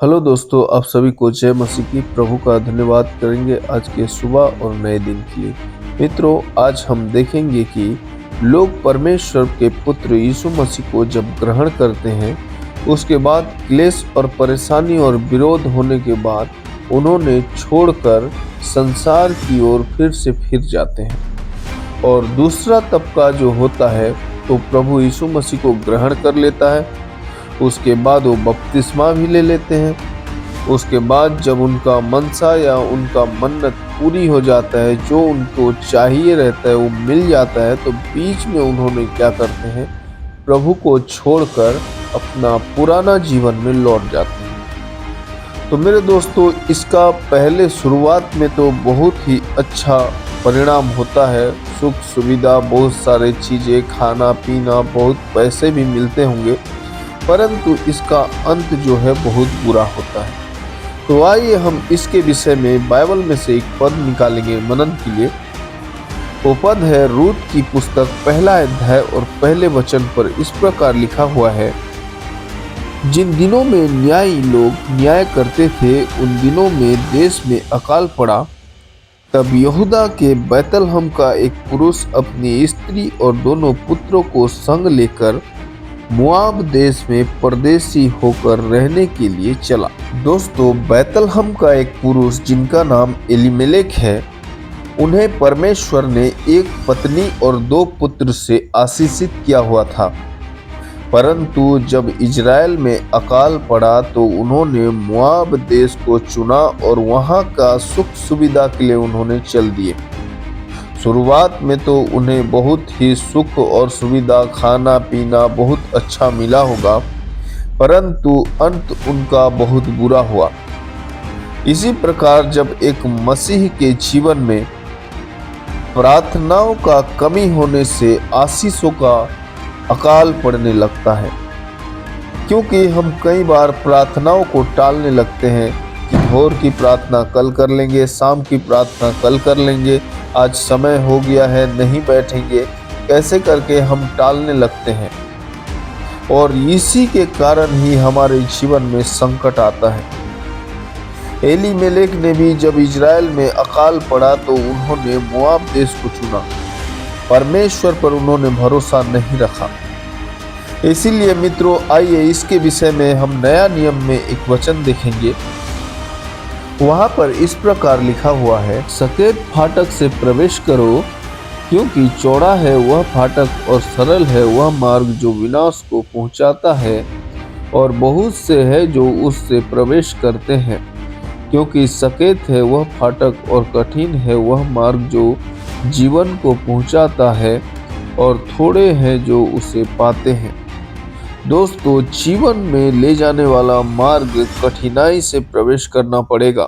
Hello दोस्तों, आप सभी को जय मसीह की। प्रभु का धन्यवाद करेंगे आज के सुबह और नए दिन के लिए। मित्रों, आज हम देखेंगे कि लोग परमेश्वर के पुत्र यीशु मसीह को जब ग्रहण करते हैं, उसके बाद क्लेश और परेशानी और विरोध होने के बाद उन्होंने छोड़कर संसार की ओर फिर जाते हैं। और दूसरा तबका जो होता है तो प्रभु यीशु मसीह को ग्रहण कर लेता है। उसके बाद वो बपतिस्मा भी ले लेते हैं। उसके बाद जब उनका मनसा या उनका मन्नत पूरी हो जाता है, जो उनको चाहिए रहता है वो मिल जाता है, तो बीच में उन्होंने क्या करते हैं, प्रभु को छोड़कर अपना पुराना जीवन में लौट जाते हैं। तो मेरे दोस्तों, इसका पहले शुरुआत में तो बहुत ही अच्छा परिणाम होता है। सुख सुविधा, बहुत सारे चीज़ें, खाना पीना, बहुत पैसे भी मिलते होंगे, परंतु इसका अंत जो है बहुत बुरा होता है। तो आइए हम इसके विषय में बाइबल में से एक पद निकालेंगे मनन के लिए। वो पद है रूत की पुस्तक पहला अध्याय और पहले वचन पर इस प्रकार लिखा हुआ है। जिन दिनों में न्यायी लोग न्याय करते थे, उन दिनों में देश में अकाल पड़ा। तब यहूदा के बैतलहम का एक पुरुष अपनी स्त्री और दोनों पुत्रों को संग लेकर मोआब देश में परदेसी होकर रहने के लिए चला। दोस्तों, बैतलहम का एक पुरुष जिनका नाम एलीमेलेक है, उन्हें परमेश्वर ने एक पत्नी और दो पुत्र से आशीषित किया हुआ था। परंतु जब इजराइल में अकाल पड़ा तो उन्होंने मोआब देश को चुना और वहां का सुख सुविधा के लिए उन्होंने चल दिए। शुरुआत में तो उन्हें बहुत ही सुख और सुविधा, खाना पीना बहुत अच्छा मिला होगा, परंतु अंत उनका बहुत बुरा हुआ। इसी प्रकार जब एक मसीह के जीवन में प्रार्थनाओं का कमी होने से आशीषों का अकाल पड़ने लगता है, क्योंकि हम कई बार प्रार्थनाओं को टालने लगते हैं कि भोर की प्रार्थना कल कर लेंगे, शाम की प्रार्थना कल कर लेंगे, आज समय हो गया है, नहीं बैठेंगे, ऐसे करके हम टालने लगते हैं। और इसी के कारण ही हमारे जीवन में संकट आता है। एलीमेलेक ने भी जब इजराइल में अकाल पड़ा तो उन्होंने मोआब देश को चुना। परमेश्वर पर उन्होंने भरोसा नहीं रखा। इसीलिए मित्रों, आइए इसके विषय में हम नया नियम में एक वचन देखेंगे। वहां पर इस प्रकार लिखा हुआ है, सकेत फाटक से प्रवेश करो, क्योंकि चौड़ा है वह फाटक और सरल है वह मार्ग जो विनाश को पहुंचाता है, और बहुत से है जो उससे प्रवेश करते हैं। क्योंकि सकेत है वह फाटक और कठिन है वह मार्ग जो जीवन को पहुंचाता है, और थोड़े हैं जो उसे पाते हैं। दोस्तों, जीवन में ले जाने वाला मार्ग कठिनाई से प्रवेश करना पड़ेगा,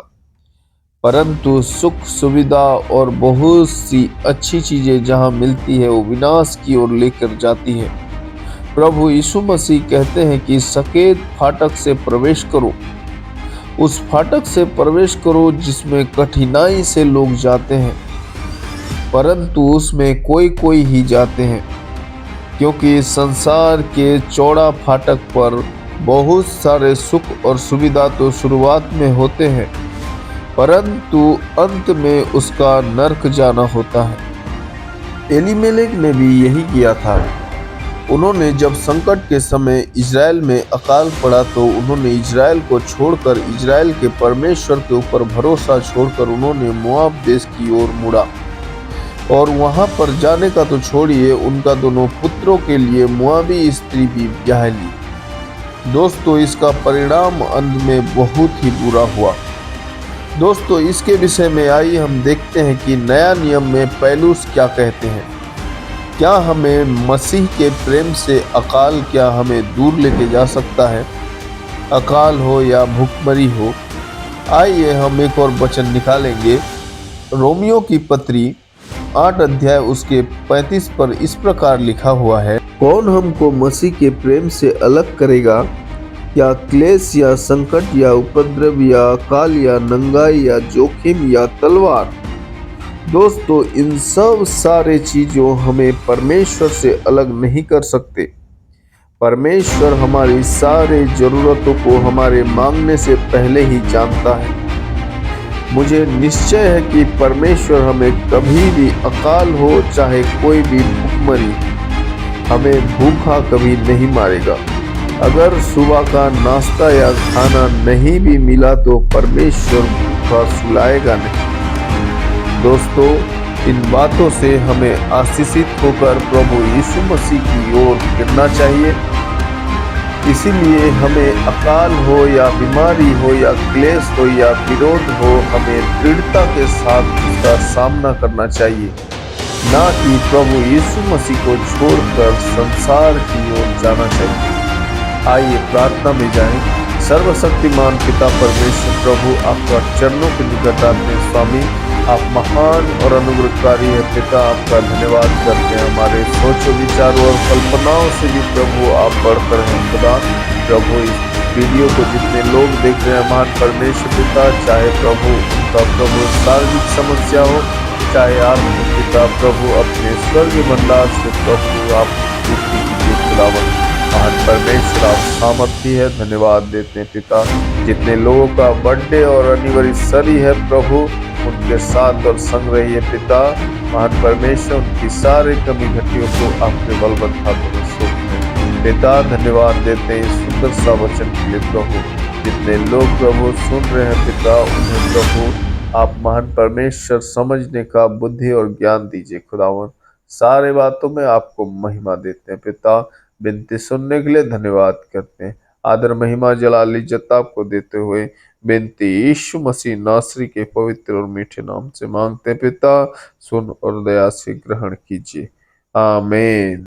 परंतु सुख सुविधा और बहुत सी अच्छी चीजें जहां मिलती है वो विनाश की ओर लेकर जाती है। प्रभु यीशु मसीह कहते हैं कि सकेत फाटक से प्रवेश करो, उस फाटक से प्रवेश करो जिसमें कठिनाई से लोग जाते हैं, परंतु उसमें कोई ही जाते हैं। क्योंकि संसार के चौड़ा फाटक पर बहुत सारे सुख और सुविधा तो शुरुआत में होते हैं, परंतु अंत में उसका नरक जाना होता है। एलीमेलेक ने भी यही किया था। उन्होंने जब संकट के समय इजराइल में अकाल पड़ा तो उन्होंने इजराइल को छोड़कर, इजराइल के परमेश्वर के ऊपर भरोसा छोड़कर उन्होंने मोआब देश की ओर मुड़ा। और वहां पर जाने का तो छोड़िए, उनका दोनों पुत्रों के लिए मोआबी स्त्री भी ब्याह ली। दोस्तों, इसका परिणाम अंत में बहुत ही बुरा हुआ। दोस्तों, इसके विषय में आइए हम देखते हैं कि नया नियम में पौलुस क्या कहते हैं। क्या हमें मसीह के प्रेम से अकाल क्या हमें दूर लेके जा सकता है? अकाल हो या भूखमरी हो। आइए हम एक और वचन निकालेंगे। रोमियो की पत्री 8 अध्याय उसके 35 पर इस प्रकार लिखा हुआ है, कौन हमको मसीह के प्रेम से अलग करेगा? या क्लेश या संकट या उपद्रव या अकाल या नंगाई या जोखिम या तलवार? दोस्तों, इन सब सारे चीजों हमें परमेश्वर से अलग नहीं कर सकते। परमेश्वर हमारी सारी जरूरतों को हमारे मांगने से पहले ही जानता है। मुझे निश्चय है कि परमेश्वर हमें कभी भी अकाल हो चाहे कोई भी भूखमरी हमें भूखा कभी नहीं मारेगा। अगर सुबह का नाश्ता या खाना नहीं भी मिला तो परमेश्वर भूखा सुलाएगा नहीं। दोस्तों, इन बातों से हमें आशीषित होकर प्रभु यीशु मसीह की ओर फिरना चाहिए। इसीलिए हमें अकाल हो या बीमारी हो या क्लेश हो या विरोध हो, हमें दृढ़ता के साथ उसका सामना करना चाहिए, ना कि प्रभु यीशु मसीह को छोड़कर संसार की ओर जाना चाहिए। आइए प्रार्थना में जाएं। सर्वशक्तिमान पिता परमेश्वर प्रभु, आपका चरणों के निकट आते हैं। स्वामी, आप महान और अनुग्रहकारी है पिता। आपका धन्यवाद करते हैं। हमारे सोचो विचारों और कल्पनाओं से भी प्रभु आप बढ़कर हैं खुदा। प्रभु, इस वीडियो को जितने लोग देख रहे हैं महान परमेश्वर पिता, चाहे प्रभु उनका प्रभु शारीरिक समस्या हो चाहे आत्मिक पिता, प्रभु अपने स्वर्ग भंडार से प्रभु आप पूर्ति कीजिए खुदावन। महान परमेश्वर आप सामर्थी है, धन्यवाद देते हैं पिता। जितने लोगों का बर्थडे और एनिवर्सरी है प्रभु, उनके साथ और संग रहिए पिता। महान परमेश्वर, उनकी सारी कमी घटियों को आपके बलवंत हाथों में सौंपते पिता। धन्यवाद देते हैं इस सुंदर सा वचन के लिए प्रभु। जितने लोग प्रभु सुन रहे हैं पिता, उन्हें प्रभु आप महान परमेश्वर समझने का बुद्धि और ज्ञान दीजिए खुदावन। सारे बातों में आपको महिमा देते हैं पिता। विनती सुनने के लिए धन्यवाद करते हैं। आदर महिमा जलाल इज्जत आपको देते हुए विनती यीशु मसीह नासरी के पवित्र और मीठे नाम से मांगते हैं पिता। सुन और दया से ग्रहण कीजिए। आमीन।